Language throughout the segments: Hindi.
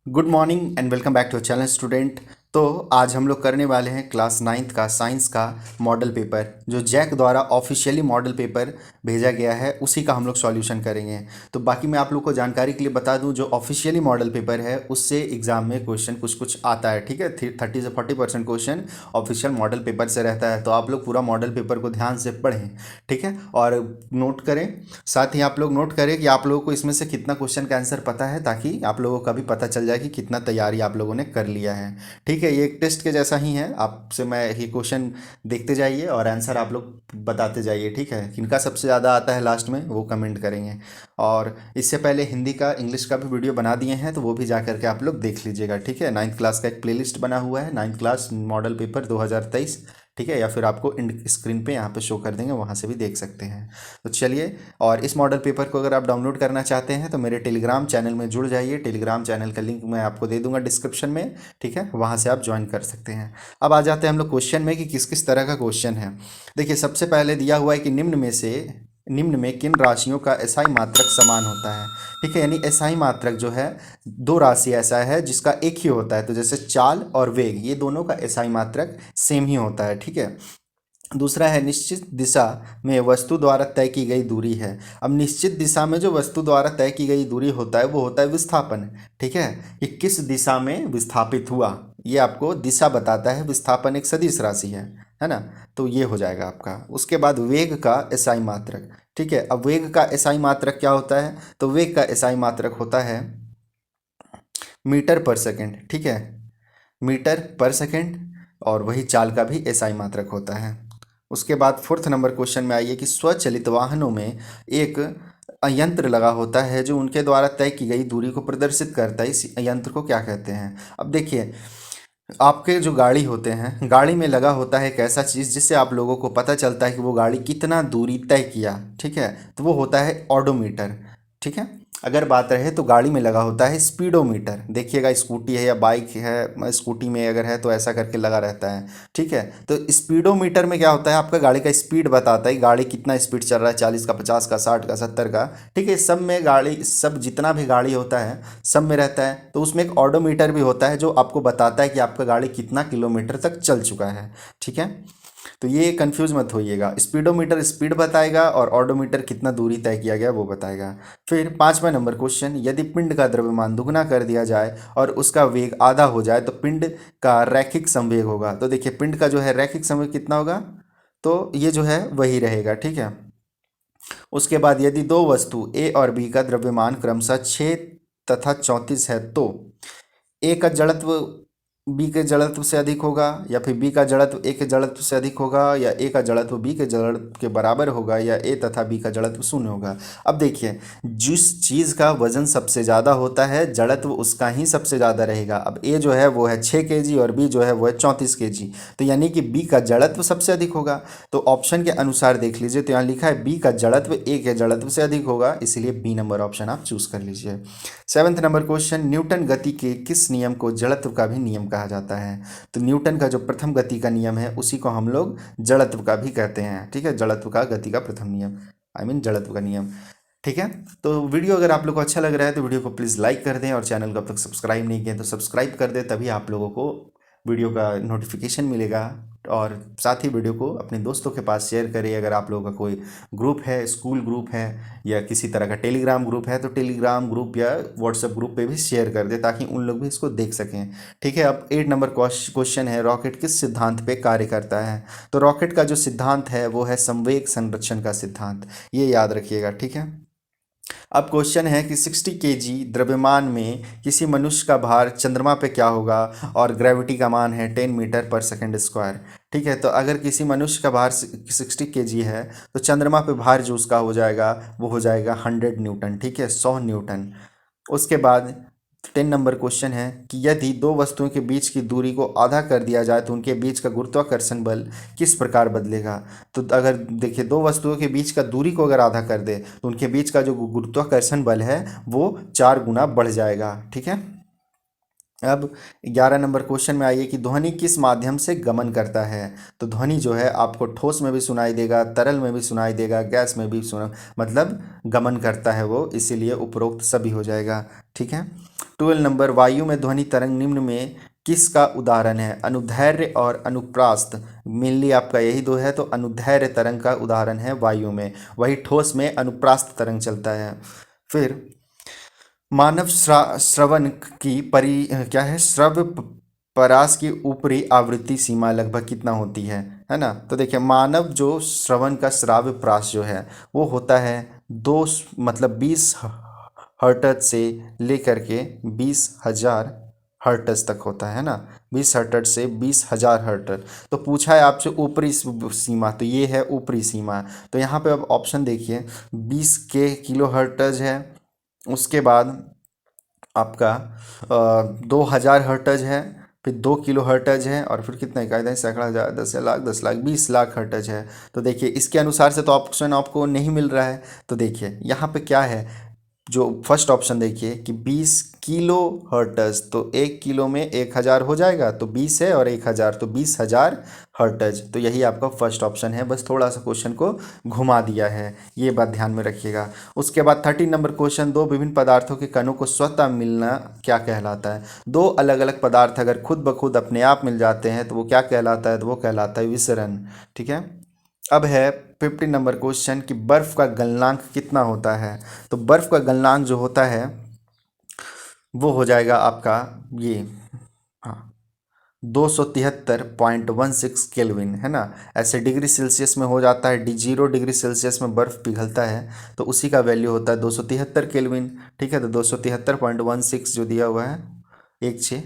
Good morning and welcome back to channel student. तो आज हम लोग करने वाले हैं क्लास नाइन्थ का साइंस का मॉडल पेपर, जो जैक द्वारा ऑफिशियली मॉडल पेपर भेजा गया है, उसी का हम लोग सॉल्यूशन करेंगे। तो बाकी मैं आप लोग को जानकारी के लिए बता दूं, जो ऑफिशियली मॉडल पेपर है उससे एग्जाम में क्वेश्चन कुछ कुछ आता है। ठीक है, 30 से 40% क्वेश्चन ऑफिशियल मॉडल पेपर से रहता है। तो आप लोग पूरा मॉडल पेपर को ध्यान से पढ़ें, ठीक है, और नोट करें। साथ ही आप लोग नोट करें कि आप लोगों को इसमें से कितना क्वेश्चन का आंसर पता है, ताकि आप लोगों का भी पता चल जाए कि कितना तैयारी आप लोगों ने कर लिया है। ठीक है, ये एक टेस्ट के जैसा ही है। आपसे मैं ये क्वेश्चन देखते जाइए और आंसर आप लोग बताते जाइए। ठीक है, किनका सबसे ज़्यादा आता है लास्ट में वो कमेंट करेंगे। और इससे पहले हिंदी का, इंग्लिश का भी वीडियो बना दिए हैं, तो वो भी जा करके आप लोग देख लीजिएगा। ठीक है, नाइन्थ क्लास का एक प्लेलिस्ट बना हुआ है, नाइन्थ क्लास मॉडल पेपर 2023। ठीक है, या फिर आपको स्क्रीन पे यहाँ पे शो कर देंगे, वहाँ से भी देख सकते हैं। तो चलिए, और इस मॉडल पेपर को अगर आप डाउनलोड करना चाहते हैं तो मेरे टेलीग्राम चैनल में जुड़ जाइए। टेलीग्राम चैनल का लिंक मैं आपको दे दूंगा डिस्क्रिप्शन में। ठीक है, वहाँ से आप ज्वाइन कर सकते हैं। अब आ जाते हैं हम लोग क्वेश्चन में कि किस किस तरह का क्वेश्चन है। देखिए, सबसे पहले दिया हुआ है कि निम्न में किन राशियों का एसआई मात्रक समान होता है। ठीक है, यानी एसआई मात्रक जो है, दो राशि ऐसा है जिसका एक ही होता है। तो जैसे चाल और वेग, ये दोनों का एसआई मात्रक सेम ही होता है। ठीक है, दूसरा है निश्चित दिशा में वस्तु द्वारा तय की गई दूरी है। अब निश्चित दिशा में जो वस्तु द्वारा तय की गई दूरी होता है वो होता है विस्थापन। ठीक है, कि किस दिशा में विस्थापित हुआ, ये आपको दिशा बताता है। विस्थापन एक सदिश राशि है ना। तो ये हो जाएगा आपका। उसके बाद वेग का एसआई मात्रक। ठीक है, अब वेग का एसआई मात्रक क्या होता है, तो वेग का एसआई मात्रक होता है मीटर पर सेकेंड। ठीक है, मीटर पर सेकेंड। और वही चाल का भी एसआई मात्रक होता है। उसके बाद फोर्थ नंबर क्वेश्चन में आइए कि स्वचालित वाहनों में एक यंत्र लगा होता है जो उनके द्वारा तय की गई दूरी को प्रदर्शित करता है। इस यंत्र को क्या कहते हैं। अब देखिए, आपके जो गाड़ी होते हैं, गाड़ी में लगा होता है एक ऐसा चीज़ जिससे आप लोगों को पता चलता है कि वो गाड़ी कितना दूरी तय किया। ठीक है, तो वो होता है ऑडोमीटर। ठीक है, अगर बात रहे तो गाड़ी में लगा होता है स्पीडोमीटर। देखिएगा, स्कूटी है या बाइक है, स्कूटी में अगर है तो ऐसा करके लगा रहता है। ठीक है, तो स्पीडोमीटर में क्या होता है, आपका गाड़ी का स्पीड बताता है गाड़ी कितना स्पीड चल रहा है, 40 का, 50 का, 60 का, 70 का। ठीक है, सब में गाड़ी, सब जितना भी गाड़ी होता है सब में रहता है। तो उसमें एक ऑडोमीटर भी होता है जो आपको बताता है कि आपका गाड़ी कितना किलोमीटर तक चल चुका है। ठीक है, तो ये कंफ्यूज मत होइएगा। स्पीडोमीटर स्पीड बताएगा और ऑडोमीटर कितना दूरी तय किया गया वो बताएगा। फिर पांचवा नंबर क्वेश्चन, यदि पिंड का द्रव्यमान दुगना कर दिया जाए और उसका वेग आधा हो जाए तो पिंड का रैखिक संवेग होगा। तो देखिए, पिंड का जो है रैखिक संवेग कितना होगा, तो ये जो है वही रहेगा। ठीक है, उसके बाद यदि दो वस्तु ए और बी का द्रव्यमान क्रमशः 6 तथा 34 है, तो ए का जड़त्व बी के जड़त्व से अधिक होगा, या फिर बी का जड़त्व ए के जड़त्व से अधिक होगा, या ए का जड़त्व बी के जड़त्व के बराबर होगा, या ए तथा बी का जड़त्व शून्य होगा। अब देखिए, जिस चीज़ का वजन सबसे ज़्यादा होता है, जड़त्व उसका ही सबसे ज़्यादा रहेगा। अब ए जो है वो है 6 kg और बी जो है वो है 34 kg। तो यानी कि बी का जड़त्व सबसे अधिक होगा। तो ऑप्शन के अनुसार देख लीजिए, तो यहाँ लिखा है बी का जड़त्व ए के जड़त्व से अधिक होगा, इसलिए बी नंबर ऑप्शन आप चूज कर लीजिए। सेवन्थ नंबर क्वेश्चन, न्यूटन गति के किस नियम को जड़त्व का भी नियम कहा जाता है। तो न्यूटन का जो प्रथम गति का नियम है उसी को हम लोग जड़त्व का भी कहते हैं। ठीक है, जड़त्व का गति का प्रथम नियम, जड़त्व का नियम। ठीक है, तो वीडियो अगर आप लोग को अच्छा लग रहा है तो वीडियो को प्लीज़ लाइक कर दें, और चैनल को अब तक सब्सक्राइब नहीं किया तो सब्सक्राइब कर दें, तभी आप लोगों को वीडियो का नोटिफिकेशन मिलेगा। और साथ ही वीडियो को अपने दोस्तों के पास शेयर करें। अगर आप लोगों का कोई ग्रुप है, स्कूल ग्रुप है, या किसी तरह का टेलीग्राम ग्रुप है, तो टेलीग्राम ग्रुप या व्हाट्सएप ग्रुप पे भी शेयर कर दे, ताकि उन लोग भी इसको देख सकें। ठीक है, अब 8 नंबर क्वेश्चन है, रॉकेट किस सिद्धांत पे कार्य करता है। तो रॉकेट का जो सिद्धांत है वो है संवेग संरक्षण का सिद्धांत, ये याद रखिएगा। ठीक है, अब क्वेश्चन है कि 60 kg द्रव्यमान में किसी मनुष्य का भार चंद्रमा पे क्या होगा, और ग्रेविटी का मान है 10 मीटर पर सेकंड स्क्वायर। ठीक है, तो अगर किसी मनुष्य का भार 60 kg है तो चंद्रमा पे भार जो उसका हो जाएगा वो हो जाएगा 100 न्यूटन। ठीक है, 100 न्यूटन। उसके बाद 10 नंबर क्वेश्चन है कि यदि दो वस्तुओं के बीच की दूरी को आधा कर दिया जाए तो उनके बीच का गुरुत्वाकर्षण बल किस प्रकार बदलेगा। तो अगर देखिए, दो वस्तुओं के बीच का दूरी को अगर आधा कर दे तो उनके बीच का जो गुरुत्वाकर्षण बल है वो 4 गुना बढ़ जाएगा। ठीक है, अब 11 नंबर क्वेश्चन में आइए कि ध्वनि किस माध्यम से गमन करता है। तो ध्वनि जो है आपको ठोस में भी सुनाई देगा, तरल में भी सुनाई देगा, गैस में भी सुना, मतलब गमन करता है वो, इसीलिए उपरोक्त सभी हो जाएगा। ठीक है, 12 नंबर, वायु में ध्वनि तरंग निम्न में किसका उदाहरण है? अनुदैर्घ्य और अनुप्रास्थ, मेनली आपका यही दो है, तो अनुदैर्घ्य तरंग का उदाहरण है वायु में, वही ठोस में अनुप्रास्थ तरंग चलता है। फिर मानव श्रवण की क्या है, परास की ऊपरी आवृत्ति सीमा लगभग कितना होती है ना? तो देखिए, मानव जो श्रवण का श्राव्य प्रास जो है वो होता है मतलब 20 हर्ट्ज से लेकर के 20,000 हर्ट्ज तक होता है ना, 20 हर्ट्ज से 20,000 हर्ट्ज। तो पूछा है आपसे ऊपरी सीमा, तो ये है ऊपरी सीमा। तो यहाँ पे अब ऑप्शन देखिए, 20 के किलो हर्ट्ज है, उसके बाद आपका 2,000 हर्ट्ज है, फिर 2 किलो हर्ट्ज है, और फिर कितना इकाई सैकड़ा, हज़ार, 10 लाख, 10 लाख, 20 लाख हर्ट्ज है। तो देखिए इसके अनुसार से तो ऑप्शन आपको नहीं मिल रहा है। तो देखिए यहाँ पे क्या है, जो फर्स्ट ऑप्शन देखिए कि 20 किलो हर्ट्ज, तो 1 किलो में 1,000 हो जाएगा, तो 20 है और 1,000, तो 20,000 हर्ट्ज। तो यही आपका फर्स्ट ऑप्शन है, बस थोड़ा सा क्वेश्चन को घुमा दिया है, ये बात ध्यान में रखिएगा। उसके बाद 13 नंबर क्वेश्चन, दो विभिन्न पदार्थों के कणों को स्वतः मिलना क्या कहलाता है? दो अलग अलग पदार्थ अगर खुद ब खुद अपने आप मिल जाते हैं तो वो क्या कहलाता है? तो वो कहलाता है विसरण। ठीक है। अब है 15 नंबर क्वेश्चन कि बर्फ का गलनांक कितना होता है? तो बर्फ का गलनांक जो होता है वो हो जाएगा आपका ये, हाँ, 273.16 केल्विन है ना। ऐसे डिग्री सेल्सियस में हो जाता है, 0 डिग्री सेल्सियस में बर्फ़ पिघलता है, तो उसी का वैल्यू होता है 273 केल्विन। ठीक है, तो 273.16 जो दिया हुआ है 16,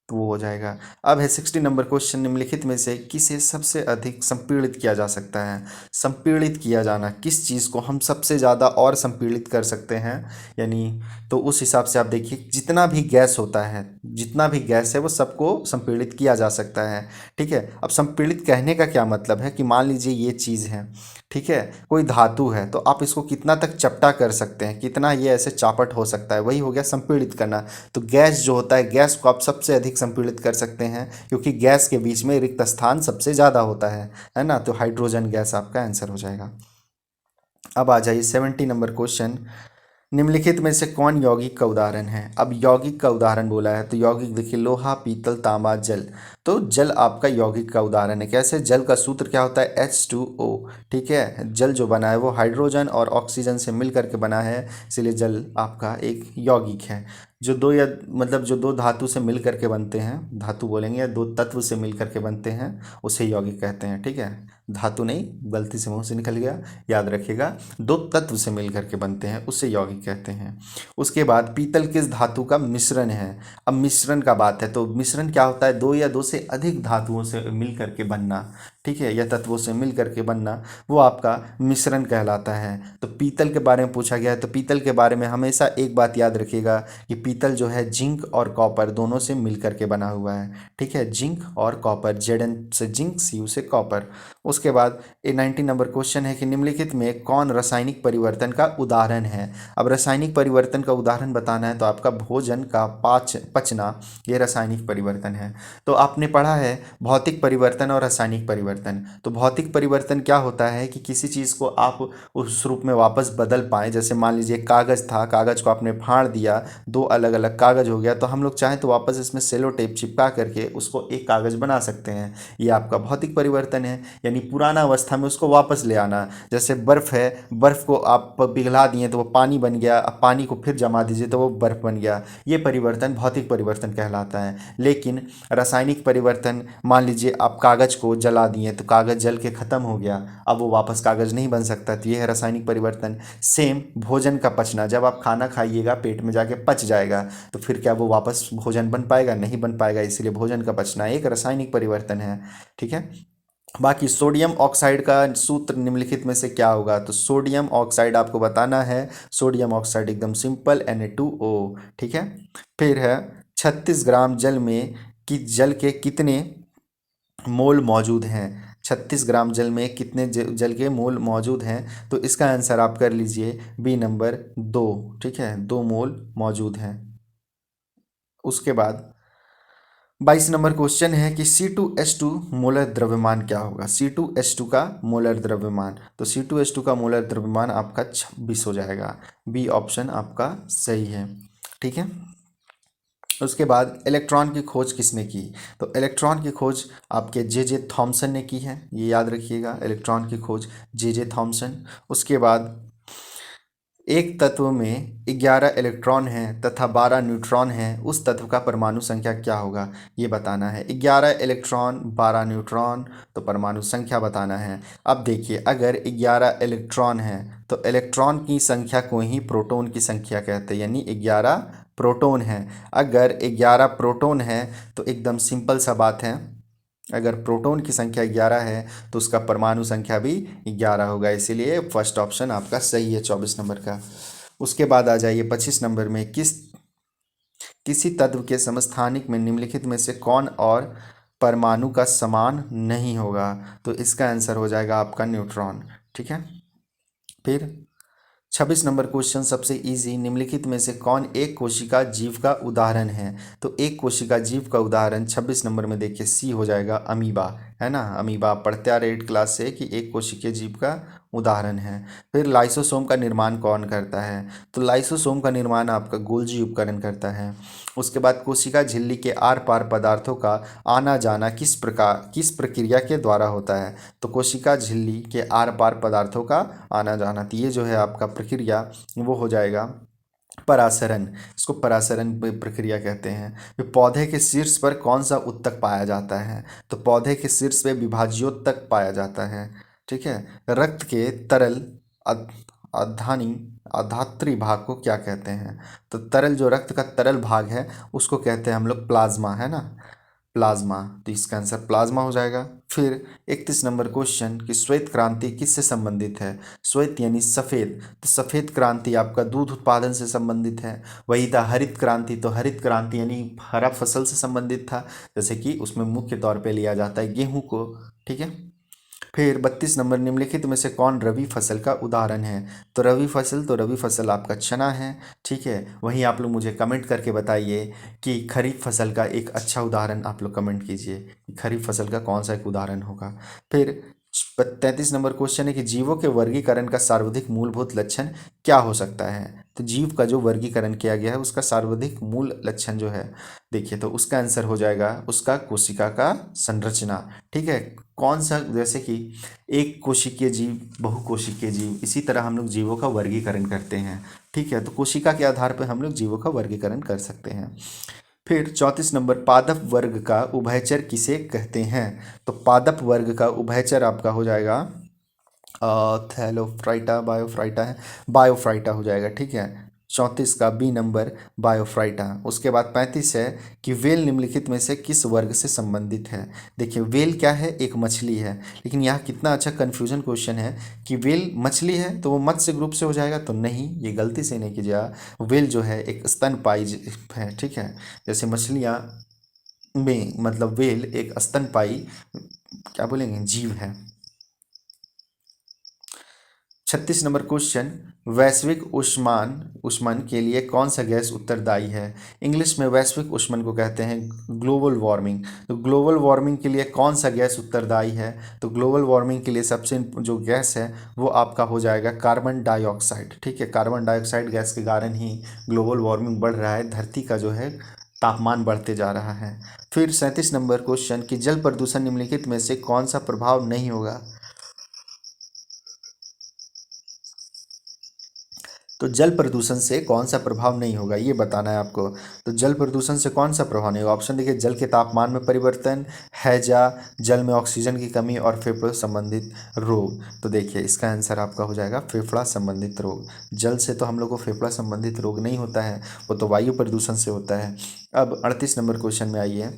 तो वो हो जाएगा। अब है 60 नंबर क्वेश्चन, निम्नलिखित में से किसे सबसे अधिक संपीड़ित किया जा सकता है? संपीड़ित किया जाना, किस चीज़ को हम सबसे ज़्यादा और संपीड़ित कर सकते हैं, यानी तो उस हिसाब से आप देखिए, जितना भी गैस होता है, जितना भी गैस है वो सबको संपीड़ित किया जा सकता है। ठीक है। अब संपीड़ित कहने का क्या मतलब है कि मान लीजिए ये चीज़ है, ठीक है, कोई धातु है, तो आप इसको कितना तक चपटा कर सकते हैं, कितना ये ऐसे चापट हो सकता है, वही हो गया संपीड़ित करना। तो गैस जो होता है, गैस को आप सबसे अधिक संपीड़ित कर सकते हैं, क्योंकि गैस के बीच में रिक्त स्थान सबसे ज़्यादा होता है ना। तो हाइड्रोजन गैस आपका आंसर हो जाएगा। अब आ जाइए 70 नंबर क्वेश्चन, निम्नलिखित में से कौन यौगिक का उदाहरण है? अब यौगिक का उदाहरण बोला है, तो यौगिक देखिए, लोहा, पीतल, तांबा, जल। तो जल आपका यौगिक का उदाहरण है। कैसे? जल का सूत्र क्या होता है? H2O। ठीक है, जल जो बना है वो हाइड्रोजन और ऑक्सीजन से मिल करके बना है, इसलिए जल आपका एक यौगिक है। जो दो या मतलब जो दो धातु से मिल करके बनते हैं, धातु बोलेंगे, या दो तत्व से मिल करके बनते हैं, उसे यौगिक कहते हैं। ठीक है, धातु नहीं, गलती से मुंह से निकल गया, याद रखिएगा, दो तत्व से मिल करके बनते हैं, उससे यौगिक कहते हैं। उसके बाद पीतल किस धातु का मिश्रण है? अब मिश्रण का बात है, तो मिश्रण क्या होता है? दो या दो से अधिक धातुओं से मिल करके बनना, ठीक है, या तत्वों से मिल करके बनना, वो आपका मिश्रण कहलाता है। तो पीतल के बारे में पूछा गया है, तो पीतल के बारे में हमेशा एक बात याद रखिएगा कि पीतल जो है जिंक और कॉपर दोनों से मिल करके बना हुआ है। ठीक है, जिंक और कॉपर, Zn से जिंक, Cu से कॉपर। उसके बाद 90 नंबर क्वेश्चन है कि निम्नलिखित में कौन रासायनिक परिवर्तन का उदाहरण है? अब रासायनिक परिवर्तन का उदाहरण बताना है, तो आपका भोजन का पचना, ये रासायनिक परिवर्तन है। तो आपने पढ़ा है भौतिक परिवर्तन और रासायनिक परिवर्तन। तो भौतिक परिवर्तन क्या होता है कि किसी चीज़ को आप उस रूप में वापस बदल पाएँ। जैसे मान लीजिए कागज़ था, कागज़ को आपने फाड़ दिया, दो अलग अलग कागज़ हो गया, तो हम लोग चाहें तो वापस इसमें सेलो टेप चिपका करके उसको एक कागज़ बना सकते हैं। ये आपका भौतिक परिवर्तन है, यानी पुराना अवस्था में उसको वापस ले आना। जैसे बर्फ़ है, बर्फ़ को आप पिघला दिए तो वो पानी बन गया, अब पानी को फिर जमा दीजिए तो वो बर्फ़ बन गया। ये परिवर्तन भौतिक परिवर्तन कहलाता है। लेकिन रासायनिक परिवर्तन, मान लीजिए आप कागज़ को जला दिए तो कागज़ जल के ख़त्म हो गया, अब वो वापस कागज़ नहीं बन सकता, तो ये है रासायनिक परिवर्तन। सेम भोजन का पचना, जब आप खाना खाइएगा पेट में जाके पच जाएगा, तो फिर क्या वो वापस भोजन बन पाएगा? नहीं बन पाएगा, इसलिए भोजन का पचना एक रासायनिक परिवर्तन है। ठीक है। बाकी सोडियम ऑक्साइड का सूत्र निम्नलिखित में से क्या होगा? तो सोडियम ऑक्साइड आपको बताना है, सोडियम ऑक्साइड एकदम सिंपल, Na2O। ठीक है। फिर है 36 ग्राम जल में कि जल के कितने मोल मौजूद हैं? 36 ग्राम जल में कितने जल के मोल मौजूद हैं? तो इसका आंसर आप कर लीजिए बी नंबर 2। ठीक है, 2 मोल मौजूद हैं। उसके बाद 22 नंबर क्वेश्चन है कि C2H2 मोलर द्रव्यमान क्या होगा? C2H2 का मोलर द्रव्यमान, तो C2H2 का मोलर द्रव्यमान आपका 26 हो जाएगा। बी ऑप्शन आपका सही है। ठीक है। उसके बाद इलेक्ट्रॉन की खोज किसने की? तो इलेक्ट्रॉन की खोज आपके जे थॉमसन ने की है, ये याद रखिएगा, इलेक्ट्रॉन की खोज जे थॉमसन। उसके बाद एक तत्व में 11 इलेक्ट्रॉन हैं तथा 12 न्यूट्रॉन हैं, उस तत्व का परमाणु संख्या क्या होगा, ये बताना है। 11 इलेक्ट्रॉन 12 न्यूट्रॉन, तो परमाणु संख्या बताना है। अब देखिए, अगर 11 इलेक्ट्रॉन हैं तो इलेक्ट्रॉन की संख्या को ही प्रोटॉन की संख्या कहते हैं, यानी 11 प्रोटॉन हैं। अगर 11 प्रोटॉन हैं तो एकदम सिंपल सा बात है, अगर प्रोटॉन की संख्या 11 है तो उसका परमाणु संख्या भी 11 होगा, इसीलिए फर्स्ट ऑप्शन आपका सही है 24 नंबर का। उसके बाद आ जाइए 25 नंबर में, किसी तत्व के समस्थानिक में निम्नलिखित में से कौन और परमाणु का समान नहीं होगा? तो इसका आंसर हो जाएगा आपका न्यूट्रॉन। ठीक है, फिर 26 नंबर क्वेश्चन सबसे इजी, निम्नलिखित में से कौन एक कोशिका जीव का उदाहरण है? तो एक कोशिका जीव का उदाहरण 26 नंबर में देखिए सी हो जाएगा, अमीबा, है ना। अमीबा पढ़ते आ रहे 8 क्लास से कि एक कोशिकीय जीव का उदाहरण है। फिर लाइसोसोम का निर्माण कौन करता है? तो लाइसोसोम का निर्माण आपका गोल्जी उपकरण करता है। उसके बाद कोशिका झिल्ली के आर पार पदार्थों का आना जाना किस प्रक्रिया के द्वारा होता है? तो कोशिका झिल्ली के आर पार पदार्थों का आना जाना, तो ये जो है आपका प्रक्रिया वो हो जाएगा परासरण, इसको परासरण प्रक्रिया कहते हैं। फिर पौधे के शीर्ष पर कौन सा उत्तक पाया जाता है? तो पौधे के शीर्ष पे विभाज्योत्तक पाया जाता है। ठीक है, रक्त के तरल अधानी अधात्री भाग को क्या कहते हैं? तो तरल, जो रक्त का तरल भाग है उसको कहते हैं हम लोग प्लाज्मा, है ना, प्लाज्मा, तो इसका आंसर प्लाज्मा हो जाएगा। फिर 31 नंबर क्वेश्चन कि श्वेत क्रांति किससे संबंधित है? श्वेत यानी सफ़ेद, तो सफ़ेद क्रांति आपका दूध उत्पादन से संबंधित है। वही था हरित क्रांति, तो हरित क्रांति यानी हरा फसल से संबंधित था, जैसे कि उसमें मुख्य तौर पे लिया जाता है गेहूं को। ठीक है, फिर 32 नंबर, निम्नलिखित में से कौन रबी फसल का उदाहरण है? तो रबी फसल आपका चना है। ठीक है, वहीं आप लोग मुझे कमेंट करके बताइए कि खरीफ फसल का एक अच्छा उदाहरण आप लोग कमेंट कीजिए कि खरीफ फसल का कौन सा एक उदाहरण होगा। फिर 33 नंबर क्वेश्चन है कि जीवों के वर्गीकरण का सर्वाधिक मूलभूत लक्षण क्या हो सकता है? तो जीव का जो वर्गीकरण किया गया है उसका सर्वाधिक मूल लक्षण जो है, देखिए, तो उसका आंसर हो जाएगा उसका कोशिका का संरचना। ठीक है, कौन सा, जैसे कि एक कोशिकीय जीव, बहुकोशिकीय जीव, इसी तरह हम लोग जीवों का वर्गीकरण करते हैं। ठीक है, तो कोशिका के आधार पर हम लोग जीवों का वर्गीकरण कर सकते हैं। फिर 34 नंबर, पादप वर्ग का उभयचर किसे कहते हैं? तो पादप वर्ग का उभयचर आपका हो जाएगा थैलोफ्राइटा, बायोफ्राइटा है, बायोफ्राइटा हो जाएगा। ठीक है, 34 का बी नंबर बायोफ्राइटा। उसके बाद 35 है कि वेल निम्नलिखित में से किस वर्ग से संबंधित है? देखिए, वेल क्या है, एक मछली है, लेकिन यहाँ कितना अच्छा कन्फ्यूजन क्वेश्चन है कि वेल मछली है तो वो मत्स्य ग्रुप से हो जाएगा, तो नहीं, ये गलती से नहीं कीजिएगा। वेल जो है एक स्तनपायी है। ठीक है, जैसे मछलियाँ में मतलब वेल एक स्तनपायी, क्या बोलेंगे, जीव है। 36 नंबर क्वेश्चन, वैश्विक ऊष्मन के लिए कौन सा गैस उत्तरदायी है? इंग्लिश में वैश्विक ऊष्मन को कहते हैं ग्लोबल वार्मिंग। तो ग्लोबल वार्मिंग के लिए कौन सा गैस उत्तरदायी है? तो ग्लोबल वार्मिंग के लिए सबसे जो गैस है वो आपका हो जाएगा कार्बन डाइऑक्साइड। ठीक है, कार्बन डाइऑक्साइड गैस के कारण ही ग्लोबल वार्मिंग बढ़ रहा है, धरती का जो है तापमान बढ़ते जा रहा है। फिर 37 नंबर क्वेश्चन कि जल प्रदूषण निम्नलिखित में से कौन सा प्रभाव नहीं होगा? तो जल प्रदूषण से कौन सा प्रभाव नहीं होगा, ये बताना है आपको। तो जल प्रदूषण से कौन सा प्रभाव नहीं होगा? ऑप्शन देखिए, जल के तापमान में परिवर्तन, हैजा, जल में ऑक्सीजन की कमी और फेफड़ों संबंधित रोग। तो देखिए, इसका आंसर आपका हो जाएगा फेफड़ा संबंधित रोग। जल से तो हम लोग को फेफड़ा संबंधित रोग नहीं होता है, वो तो वायु प्रदूषण से होता है। अब 38 नंबर क्वेश्चन में आइए,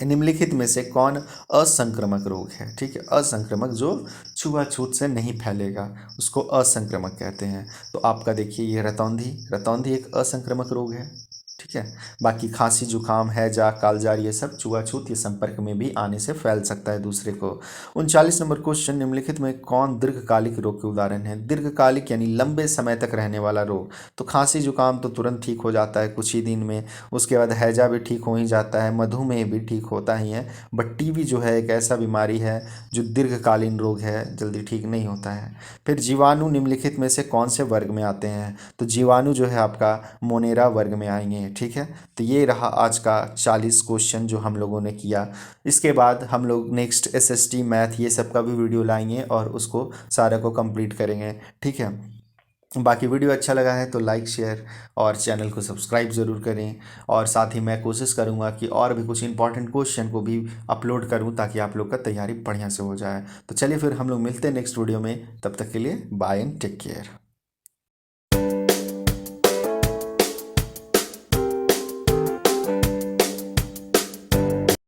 निम्नलिखित में से कौन असंक्रामक रोग है? ठीक है, असंक्रामक जो छुआछूत से नहीं फैलेगा उसको असंक्रामक कहते हैं। तो आपका देखिए, ये रतौंधी एक असंक्रामक रोग है। ठीक है, बाकी खांसी जुकाम हैजा कालजार ये सब छुआछूत या संपर्क में भी आने से फैल सकता है दूसरे को। 39 नंबर क्वेश्चन, निम्नलिखित में कौन दीर्घकालिक रोग के उदाहरण है? दीर्घकालिक यानी लंबे समय तक रहने वाला रोग। तो खांसी जुकाम तो तुरंत ठीक हो जाता है कुछ ही दिन में, उसके बाद हैजा भी ठीक हो ही जाता है, मधुमेह भी ठीक होता ही है, बट टीबी जो है एक ऐसा बीमारी है जो दीर्घकालीन रोग है, जल्दी ठीक नहीं होता है। फिर जीवाणु निम्नलिखित में से कौन से वर्ग में आते हैं? तो जीवाणु जो है आपका मोनेरा वर्ग में आएंगे। ठीक है। तो ये रहा आज का 40 क्वेश्चन जो हम लोगों ने किया। इसके बाद हम लोग नेक्स्ट एसएसटी मैथ ये सब का भी वीडियो लाएंगे और उसको सारे को कंप्लीट करेंगे, ठीक है। बाकी वीडियो अच्छा लगा है तो लाइक शेयर और चैनल को सब्सक्राइब ज़रूर करें। और साथ ही मैं कोशिश करूँगा कि और भी कुछ इंपॉर्टेंट क्वेश्चन को भी अपलोड करूँ ताकि आप लोग का तैयारी बढ़िया से हो जाए। तो चलिए फिर हम लोग मिलते हैं नेक्स्ट वीडियो में, तब तक के लिए बाय एंड टेक केयर।